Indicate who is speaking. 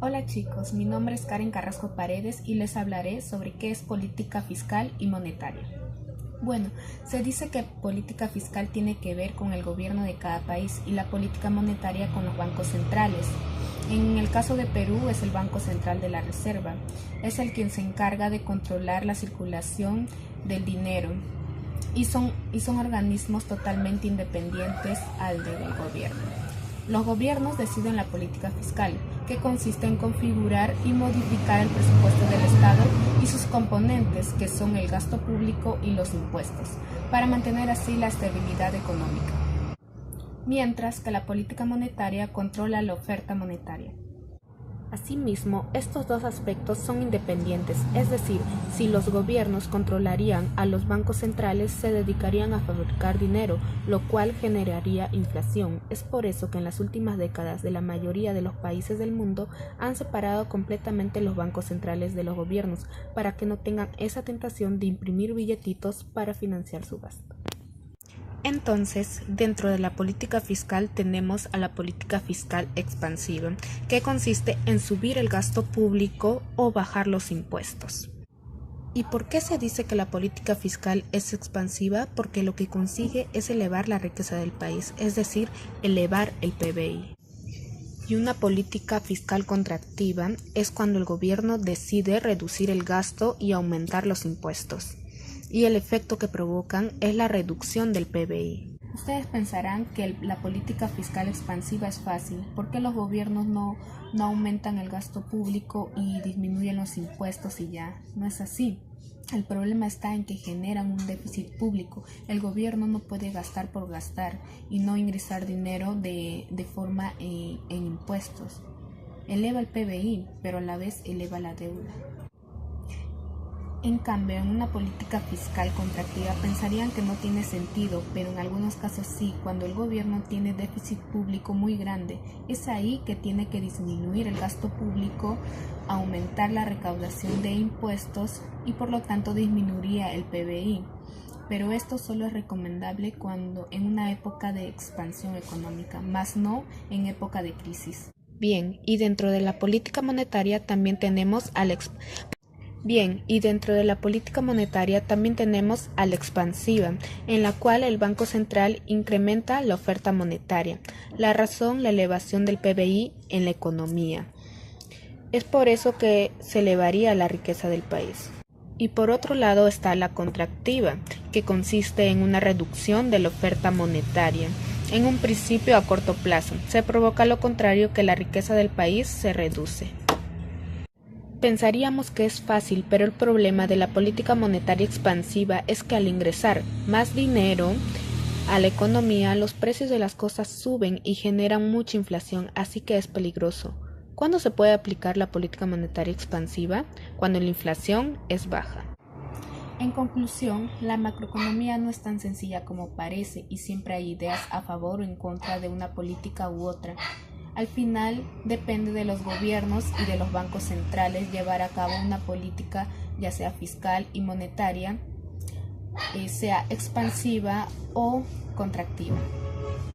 Speaker 1: Hola chicos, mi nombre es Karen Carrasco Paredes y les hablaré sobre qué es política fiscal y monetaria. Bueno, se dice que política fiscal tiene que ver con el gobierno de cada país y la política monetaria con los bancos centrales. En el caso de Perú es el Banco Central de la Reserva, es el quien se encarga de controlar la circulación del dinero y son organismos totalmente independientes al del gobierno. Los gobiernos deciden la política fiscal, que consiste en configurar y modificar el presupuesto del Estado y sus componentes, que son el gasto público y los impuestos, para mantener así la estabilidad económica. Mientras que la política monetaria controla la oferta monetaria. Asimismo, estos dos aspectos son independientes, es decir, si los gobiernos controlarían a los bancos centrales, se dedicarían a fabricar dinero, lo cual generaría inflación. Es por eso que en las últimas décadas de la mayoría de los países del mundo han separado completamente los bancos centrales de los gobiernos, para que no tengan esa tentación de imprimir billetitos para financiar su gasto. Entonces, dentro de la política fiscal tenemos a la política fiscal expansiva, que consiste en subir el gasto público o bajar los impuestos. ¿Y por qué se dice que la política fiscal es expansiva? Porque lo que consigue es elevar la riqueza del país, es decir, elevar el PBI. Y una política fiscal contractiva es cuando el gobierno decide reducir el gasto y aumentar los impuestos. Y el efecto que provocan es la reducción del PBI. Ustedes pensarán que la política fiscal expansiva es fácil, porque los gobiernos no aumentan el gasto público y disminuyen los impuestos y ya. No es así. El problema está en que generan un déficit público. El gobierno no puede gastar por gastar y no ingresar dinero de forma en impuestos. Eleva el PBI, pero a la vez eleva la deuda. En cambio, en una política fiscal contractiva pensarían que no tiene sentido, pero en algunos casos sí. Cuando el gobierno tiene déficit público muy grande, es ahí que tiene que disminuir el gasto público, aumentar la recaudación de impuestos y por lo tanto disminuiría el PBI. Pero esto solo es recomendable cuando en una época de expansión económica, más no en época de crisis. Bien, y dentro de la política monetaria también tenemos a la expansiva, en la cual el Banco Central incrementa la oferta monetaria. La razón, la elevación del PBI en la economía. Es por eso que se elevaría la riqueza del país. Y por otro lado está la contractiva, que consiste en una reducción de la oferta monetaria. En un principio a corto plazo, se provoca lo contrario, que la riqueza del país se reduce. Pensaríamos que es fácil, pero el problema de la política monetaria expansiva es que al ingresar más dinero a la economía, los precios de las cosas suben y generan mucha inflación, así que es peligroso. ¿Cuándo se puede aplicar la política monetaria expansiva? Cuando la inflación es baja. En conclusión, la macroeconomía no es tan sencilla como parece y siempre hay ideas a favor o en contra de una política u otra. Al final depende de los gobiernos y de los bancos centrales llevar a cabo una política, ya sea fiscal y monetaria, sea expansiva o contractiva.